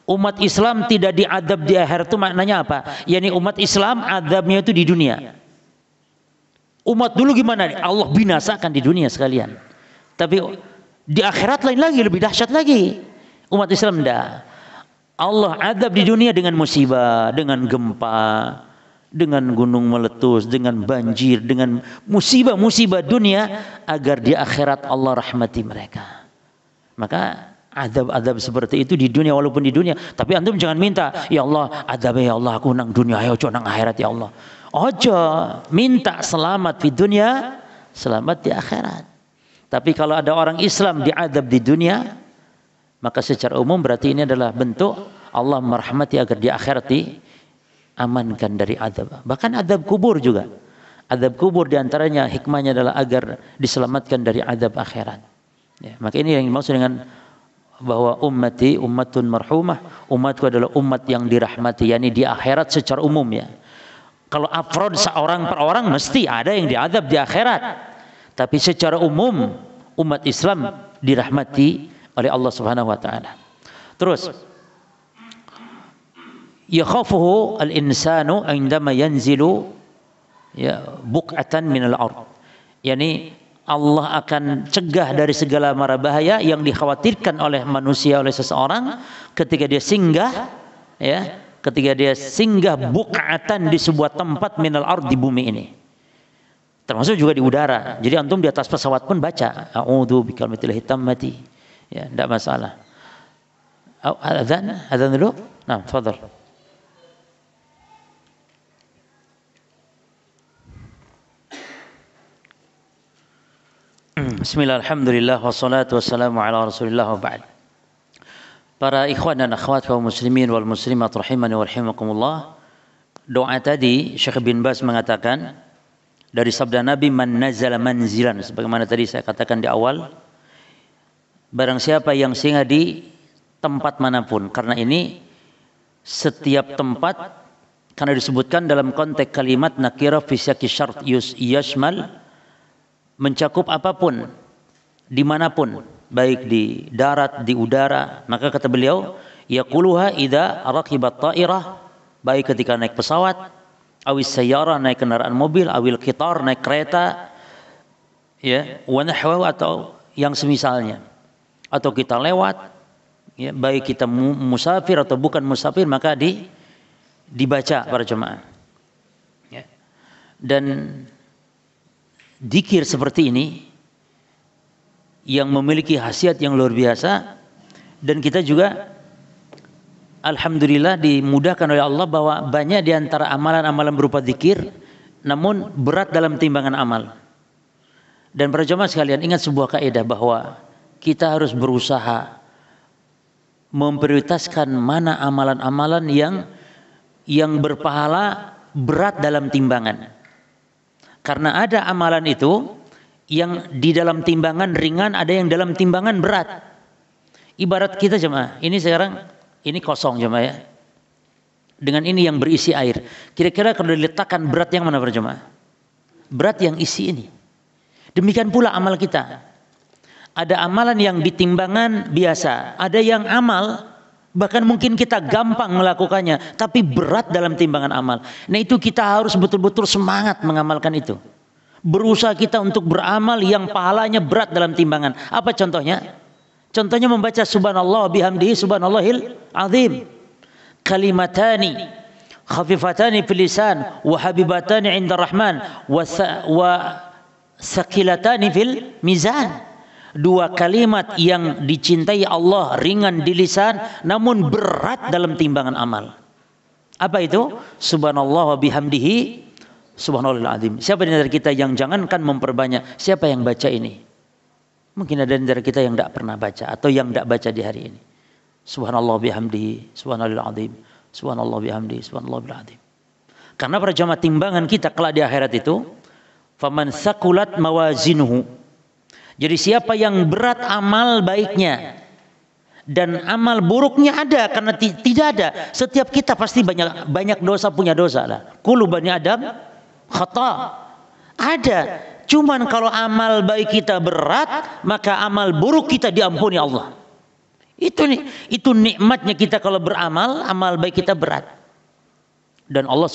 Umat Islam tidak diadab di akhirat itu maknanya apa? Yani umat Islam adabnya itu di dunia. Umat dulu gimana? Allah binasakan di dunia sekalian. Tapi di akhirat lain lagi, lebih dahsyat lagi. Umat Islam enggak. Allah adab di dunia dengan musibah, dengan gempa, dengan gunung meletus, dengan banjir, dengan musibah-musibah dunia, agar di akhirat Allah rahmati mereka. Maka adab-adab seperti itu di dunia, walaupun di dunia. Tapi antum jangan minta, ya Allah adab ya Allah aku nang dunia, ayo nang akhirat ya Allah. Ojo minta selamat di dunia, selamat di akhirat. Tapi kalau ada orang Islam diadab di dunia, maka secara umum berarti ini adalah bentuk Allah merahmati agar di akhirat diamankan dari adab. Bahkan adab kubur juga. Adab kubur diantaranya hikmahnya adalah agar diselamatkan dari adab akhirat. Ya, maka ini yang dimaksud dengan bahwa ummati ummatun marhumah, umatku adalah umat yang dirahmati, yakni di akhirat secara umum ya. Kalau afrod seorang per orang mesti ada yang diadab di akhirat. Tapi secara umum umat Islam dirahmati oleh Allah Subhanahu wa taala. Terus yakhafuhu al-insanu indama yanzilu ya buq'atan min al-ard. Yani Allah akan cegah dari segala mara bahaya yang dikhawatirkan oleh manusia, oleh seseorang ketika dia singgah ya, ketika dia singgah buq'atan di sebuah tempat min al-ard, di bumi ini. Termasuk juga di udara. Jadi antum di atas pesawat pun baca a'udzu bikalimatillahi tammati. Ya, tidak masalah. Adzan dulu. Nah, tafadhal. Bismillah, alhamdulillah, wassalatu wassalamu ala rasulillah wa ba'd. Para ikhwan dan akhwat kaum muslimin wal muslimat rahimani wa rahimakumullah. Doa tadi Syekh bin Baz mengatakan dari sabda Nabi, man nazala manzilan, sebagaimana tadi saya katakan di awal, barang siapa yang singgah di tempat manapun. Karena ini setiap tempat, karena disebutkan dalam konteks kalimat nakirah fi siyaqi syart yashmal, mencakup apapun, dimanapun, baik di darat, di udara. Maka kata beliau, yaquluha idza raqibat ta'irah, baik ketika naik pesawat, awis sayyarah, naik kendaraan mobil, awil qitar, naik kereta, ya, wa nahwa, atau yang semisalnya, atau kita lewat, ya, baik kita musafir atau bukan musafir, maka dibaca para jemaah. Ya. Dan dzikir seperti ini yang memiliki khasiat yang luar biasa, dan kita juga alhamdulillah dimudahkan oleh Allah bahwa banyak di antara amalan-amalan berupa zikir namun berat dalam timbangan amal. Dan para jemaah sekalian, ingat sebuah kaidah bahwa kita harus berusaha memprioritaskan mana amalan-amalan yang berpahala berat dalam timbangan. Karena ada amalan itu yang di dalam timbangan ringan, ada yang dalam timbangan berat. Ibarat kita jemaah, ini sekarang ini kosong jemaah ya. Dengan ini yang berisi air. Kira-kira kalau diletakkan berat yang mana para jemaah? Berat yang isi ini. Demikian pula amal kita. Ada amalan yang di timbangan biasa, ada yang amal bahkan mungkin kita gampang melakukannya, tapi berat dalam timbangan amal. Nah itu kita harus betul-betul semangat mengamalkan itu. Berusaha kita untuk beramal yang pahalanya berat dalam timbangan. Apa contohnya? Contohnya membaca subhanallah bihamdihi subhanallahil azim. Kalimatani khafifatani fil lisan wa habibatani 'inda rahman wa saqilatani fil mizan. Dua kalimat yang dicintai Allah, ringan di lisan namun berat dalam timbangan amal. Apa itu? Subhanallah wa bihamdihi subhanallahil azim. Siapa di antara kita yang jangankan memperbanyak, siapa yang baca ini? Mungkin ada di antara kita yang tidak pernah baca atau yang tidak baca di hari ini. Subhanallah bihamdihi subhanallahil azim. Subhanallah bihamdihi subhanallahil azim. Karena para jamaah timbangan kita kelak di akhirat itu, faman saqulat mawazinuhu. Jadi siapa yang berat amal baiknya dan amal buruknya ada, karena tidak ada. Setiap kita pasti banyak dosa, punya dosa lah. Kullu bani Adam khata. Ada. Cuman kalau amal baik kita berat, maka amal buruk kita diampuni Allah. Itu nikmatnya kita kalau beramal, amal baik kita berat. Dan Allah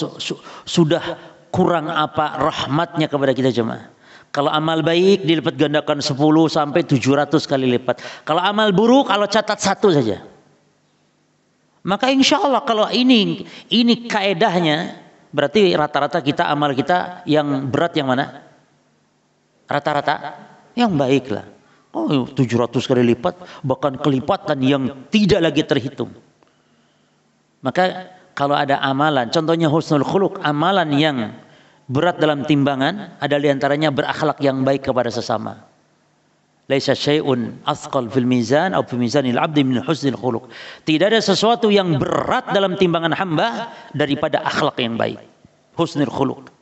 sudah kurang apa rahmatnya kepada kita jemaah. Kalau amal baik dilipat gandakan 10 sampai 700 kali lipat. Kalau amal buruk kalau catat 1 saja. Maka insya Allah kalau ini kaedahnya, berarti rata-rata kita amal kita yang berat yang mana? Rata-rata yang baik lah. Oh 700 kali lipat, bahkan kelipatan yang tidak lagi terhitung. Maka kalau ada amalan, contohnya husnul khuluq, amalan yang berat dalam timbangan, ada diantaranya berakhlak yang baik kepada sesama. Laisa syai'un athqal fil mizan atau fi mizanil 'abdi min husnil khuluq. Tidak ada sesuatu yang berat dalam timbangan hamba daripada akhlak yang baik. Husnul khuluq.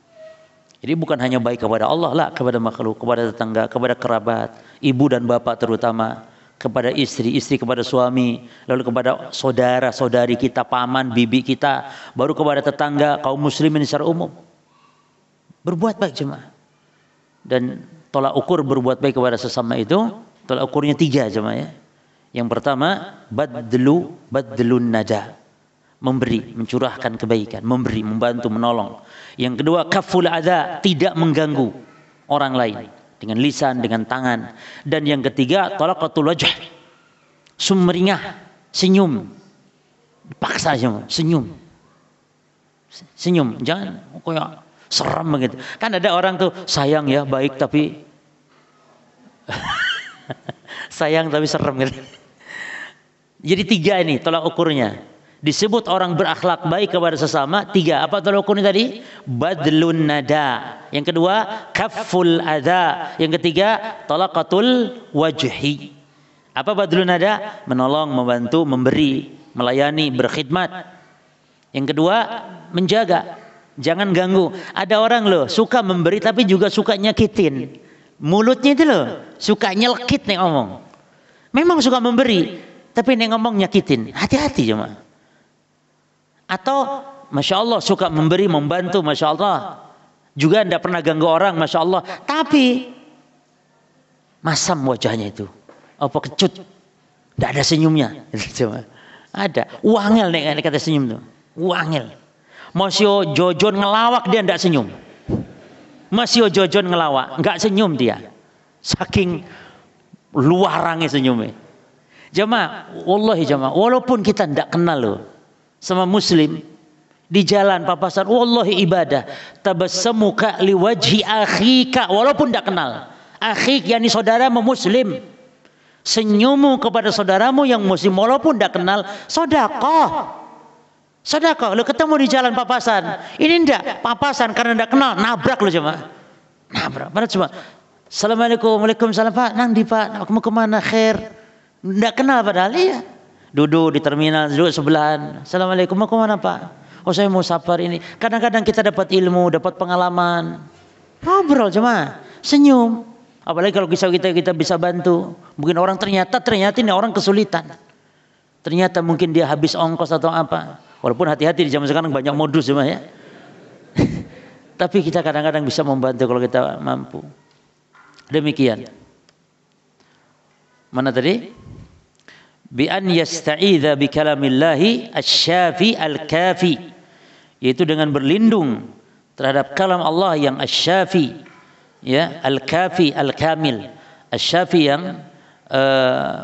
Jadi bukan hanya baik kepada Allah lah, kepada makhluk, kepada tetangga, kepada kerabat, ibu dan bapak terutama, kepada istri kepada suami, lalu kepada saudara-saudari kita, paman, bibi kita, baru kepada tetangga, kaum muslimin secara umum. Berbuat baik jemaah. Dan tolak ukur berbuat baik kepada sesama itu, tolak ukurnya 3 jemaah ya. Yang pertama, badlun nada. Memberi, mencurahkan kebaikan, memberi, membantu, menolong. Yang kedua, kaful adza, tidak mengganggu orang lain dengan lisan, dengan tangan. Dan yang ketiga, talaqatul wajh, sumringah, senyum, paksa senyum, jangan kayak seram begitu. Kan ada orang tuh sayang ya, baik tapi sayang tapi serem gitu. Jadi 3 ini tolak ukurnya. Disebut orang berakhlak baik kepada sesama 3. Apa tolak ukurnya tadi? Badlun nada. Yang kedua, kafful adza. Yang ketiga, talaqatul wajhi. Apa badlun nada? Menolong, membantu, memberi, melayani, berkhidmat. Yang kedua, menjaga. Jangan ganggu. Ada orang loh suka memberi tapi juga suka nyakitin. Mulutnya itu loh suka nyelkit nih ngomong. Memang suka memberi tapi nih ngomong nyakitin. Hati-hati jemaah. Atau Masya Allah suka memberi, membantu, Masya Allah. Juga tidak pernah ganggu orang, Masya Allah. Tapi masam wajahnya itu. Apa kecut. Tidak ada senyumnya. Ada. Wangel nih kata senyum tuh. Wangel. Masih jojon ngelawak dia tidak senyum. Masih jojon ngelawak. Enggak senyum dia. Saking luarangnya senyumnya. Jemaah, wallahi jemaah. Walaupun kita tidak kenal loh. Sama muslim di jalan papasan, wallahi ibadah. Tabassamuka liwajhi akhika, walaupun tidak kenal. Akhik yakni saudaramu muslim. Senyummu kepada saudaramu yang muslim walaupun tidak kenal, sedekah. Sedekah. Lu ketemu di jalan papasan. Ini enggak papasan karena tidak kenal, nabrak lu cuma. Nabrak. Mana cuma Assalamualaikum, waalaikumsalam Pak. Nang di Pak, mau kemana? Khair. Tidak kenal padahal ya. Duduk di terminal, duduk sebelahan. Assalamualaikum, mau kemana Pak? Oh saya mau safar ini. Kadang-kadang kita dapat ilmu, dapat pengalaman. Ngobrol cuma, senyum. Apalagi kalau kita bisa bantu. Mungkin orang ternyata ini orang kesulitan. Ternyata mungkin dia habis ongkos atau apa. Walaupun hati-hati di zaman sekarang banyak modus cuma ya. Tapi kita kadang-kadang bisa membantu kalau kita mampu. Demikian. Mana tadi? Bi an yasta'idza bi kalamillahi asy-syafi al-kafi, yaitu dengan berlindung terhadap kalam Allah yang asy-syafi ya, al-kafi al-kamil. Asy-syafi yang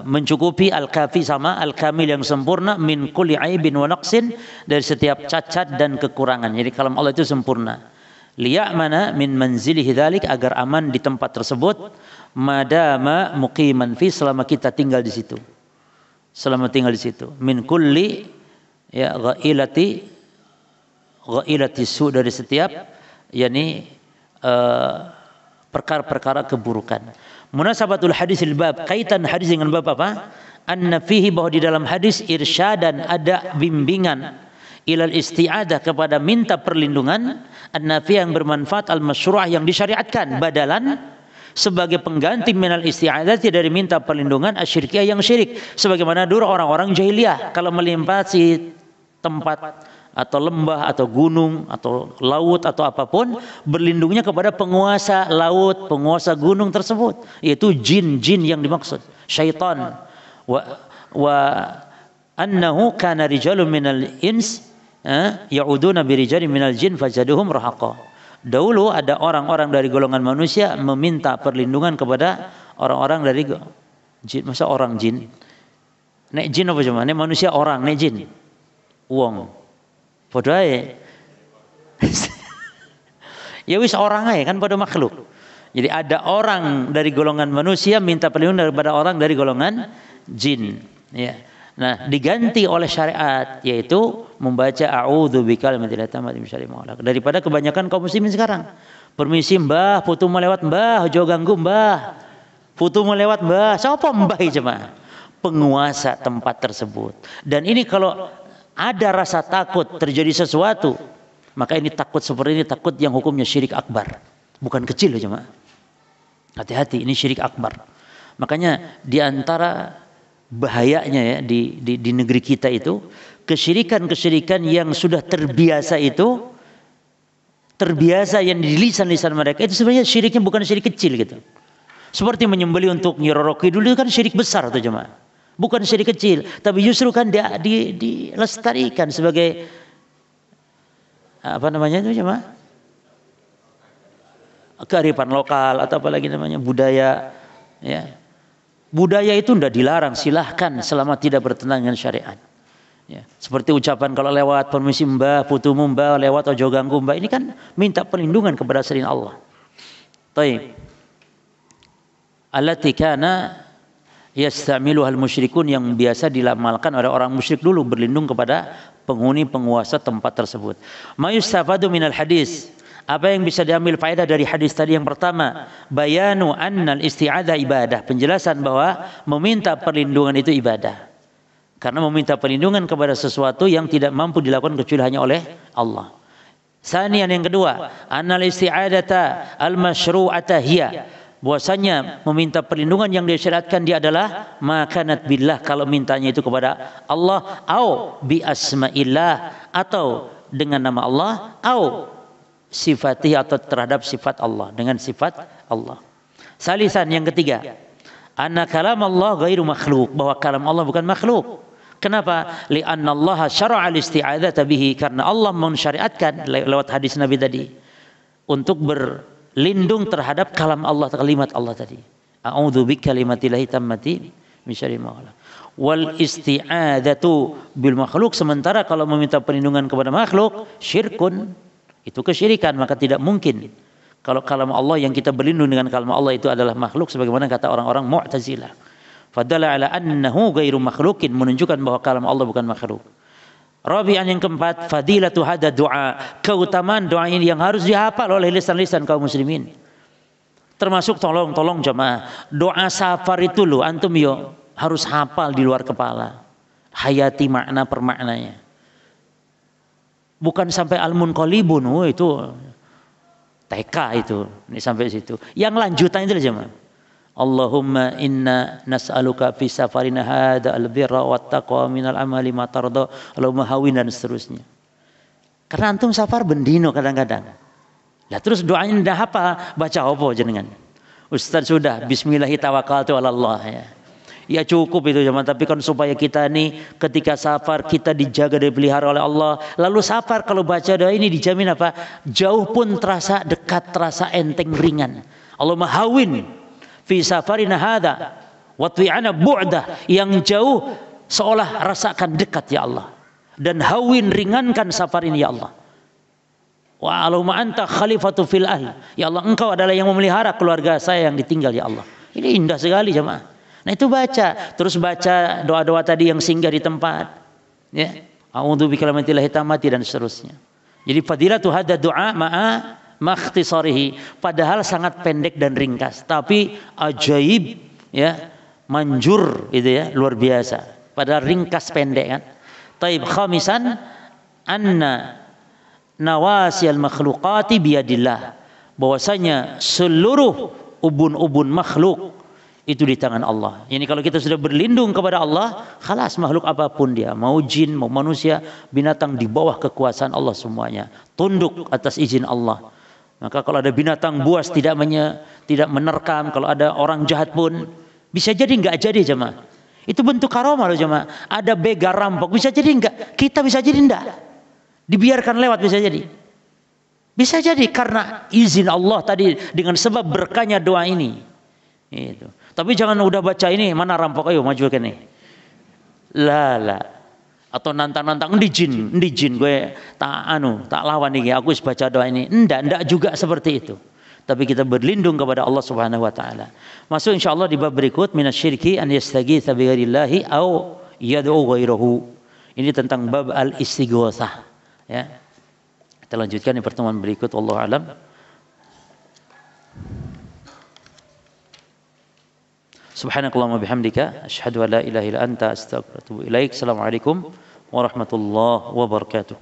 mencukupi, al-kafi sama al-kamil yang sempurna, min kulli aibin wa naqsin, dari setiap cacat dan kekurangan. Jadi kalam Allah itu sempurna. Liya'mana min manzilihi dzalik, agar aman di tempat tersebut, madama muqiman fi, selama kita tinggal di situ. Selama tinggal di situ, min kulli ya ghailati su, dari setiap yakni perkara-perkara keburukan. Munasabatul hadisil bab, kaitan hadis dengan bab apa? Anna fihi, bahwa di dalam hadis irsyadan, ada bimbingan, ilal isti'adah, kepada minta perlindungan, an-nafi, yang bermanfaat, al-masyru'ah, yang disyariatkan, badalan, sebagai pengganti minal isti'adzati, dari minta perlindungan, asyirkiyah, yang syirik. Sebagaimana dulu orang-orang jahiliyah kalau melintasi tempat atau lembah atau gunung atau laut atau apapun, berlindungnya kepada penguasa laut, penguasa gunung tersebut, yaitu jin-jin yang dimaksud, syaitan. Wa annahu kana rijalun minal ins ya'uduna bi rijalin minal jin fajaduhum rahaqa. Dahulu ada orang-orang dari golongan manusia meminta perlindungan kepada orang-orang dari jin. Masa orang jin? Nek jin apa cuma? Nek manusia orang, nek jin wong. Padha ae. Ya wis orang aja kan pada makhluk. Jadi ada orang dari golongan manusia minta perlindungan daripada orang dari golongan jin. Ya. Nah, diganti oleh syariat yaitu membaca a'udzu bikalimatillahit tammati min syarri ma khalaq. Daripada kebanyakan kaum muslimin sekarang. Permisi mbah, putu mau lewat mbah, ojo ganggu mbah. Putu mau lewat mbah. Siapa mbah jemaah? Penguasa tempat tersebut. Dan ini kalau ada rasa takut terjadi sesuatu, maka ini takut seperti ini takut yang hukumnya syirik akbar. Bukan kecil jemaah. Hati-hati, ini syirik akbar. Makanya di antara bahayanya ya di negeri kita itu kesyirikan-kesyirikan yang sudah terbiasa yang di lisan-lisan mereka itu sebenarnya syiriknya bukan syirik kecil gitu. Seperti menyembelih untuk nyiroroki dulu kan syirik besar tuh jemaah. Bukan syirik kecil, tapi justru kan dilestarikan sebagai apa namanya itu jemaah? Kearifan lokal atau apalagi namanya budaya ya. Budaya itu tidak dilarang, silahkan selama tidak bertentangan dengan syariat. Ya. Seperti ucapan kalau lewat permisi mbah, putumu mbah, lewat ojo ganggu mbah. Ini kan minta perlindungan kepada selain Allah. Taib. Allati kana yastamiluha al-musyrikun, yang biasa dilamalkan oleh orang musyrik dulu, berlindung kepada penghuni penguasa tempat tersebut. Ma yustafadu minal hadis. Apa yang bisa diambil faedah dari hadis tadi yang pertama? Bayanu annal isti'adzah ibadah. Penjelasan bahwa meminta perlindungan itu ibadah. Karena meminta perlindungan kepada sesuatu yang tidak mampu dilakukan kecuali hanya oleh Allah. Sanian yang kedua, annal isti'adzata al-masyru'ata hiya. Bahwasanya meminta perlindungan yang disyariatkan dia adalah makanat billah, kalau mintanya itu kepada Allah, au bi asma'illah, atau dengan nama Allah, au sifati, atau terhadap sifat Allah, dengan sifat Allah. Salisan yang ketiga, anna kalam Allah ghairu makhluk, bahwa kalam Allah bukan makhluk. Kenapa? Li'anna Allah syara'a al-isti'adzata bihi, karena Allah mensyariatkan lewat hadis Nabi tadi untuk berlindung terhadap kalam Allah, kalimat Allah tadi. A'udzu bikalimatillahi tammati min syarri ma khalaq. Wal isti'adzatu bil makhluk, sementara kalau meminta perlindungan kepada makhluk syirkun, itu kesyirikan, maka tidak mungkin kalau kalam Allah yang kita berlindung dengan kalam Allah itu adalah makhluk, sebagaimana kata orang-orang Mu'tazilah. Fadalla ala annahu ghairu makhlukin, menunjukkan bahwa kalam Allah bukan makhluk. Rabi'an yang keempat, fadilatu hada doa, keutamaan doa ini yang harus dihafal oleh lisan-lisan kaum muslimin. Termasuk tolong jemaah, doa safar itu loh antum yo harus hafal di luar kepala. Hayati makna per maknanya. Bukan sampai al-munqalibun, itu TK itu, ini sampai situ. Yang lanjutan itu aja, Allahumma inna nas'aluka fi safarina hadza al-birra wat taqwa minal amali ma tarda, Allahumma hawin, dan seterusnya. Karena antum safar bendino kadang-kadang. Lah terus doanya ndak apa? Baca apa jenengan? Ustaz sudah bismillahi tawakkaltu 'ala Allah ya. Ya cukup itu zaman, tapi kan supaya kita nih ketika safar kita dijaga dan dipelihara oleh Allah. Lalu safar kalau baca doa ini dijamin apa? Jauh pun terasa dekat, terasa enteng, ringan. Allahumma hawin fi safarina hadza wa tu'ana bu'da, yang jauh seolah rasakan dekat ya Allah. Dan hawin, ringankan safar ini ya Allah. Wa Allahumma anta khalifatu fil ahl. Ya Allah, engkau adalah yang memelihara keluarga saya yang ditinggal ya Allah. Ini indah sekali jemaah. Nah itu baca, terus baca doa-doa tadi yang singgah di tempat, ya. A'udzu bikalimatillahi tammati dan seterusnya. Jadi fadilatu hadza du'a ma'a makhtisarihi, padahal sangat pendek dan ringkas, tapi ajaib ya, manjur itu ya, luar biasa. Padahal ringkas pendek kan. Taib. Khamisan anna nawasiyal makhluqati biyadillah, bahwasanya seluruh ubun-ubun makhluk itu di tangan Allah. Ini kalau kita sudah berlindung kepada Allah, khalas, makhluk apapun dia, mau jin, mau manusia, binatang, di bawah kekuasaan Allah semuanya, tunduk atas izin Allah. Maka kalau ada binatang buas tidak menerkam, kalau ada orang jahat pun bisa jadi enggak jadi jemaah. Itu bentuk karomah loh jemaah. Ada begal rampok bisa jadi enggak, kita bisa jadi enggak. Dibiarkan lewat bisa jadi. Bisa jadi karena izin Allah tadi dengan sebab berkahnya doa ini. Itu. Tapi jangan udah baca ini, mana rampok, ayo maju ke nih. Lah. Atau nantang-nantang di jin gue tak lawan nih, aku baca doa ini. Enggak juga seperti itu. Tapi kita berlindung kepada Allah Subhanahu wa taala. Masuk insyaallah di bab berikut, minasyirki an yastaghitsa bi ghairillahi au yad'u ghairahu. Ini tentang bab al-istighatsah, ya. Kita lanjutkan di pertemuan berikut, wallahu alam. Subhanakallahumma bihamdika asyhadu an la ilaha illa anta astaghfiruka wa atubu ilaik. Assalamualaikum warahmatullahi wabarakatuh.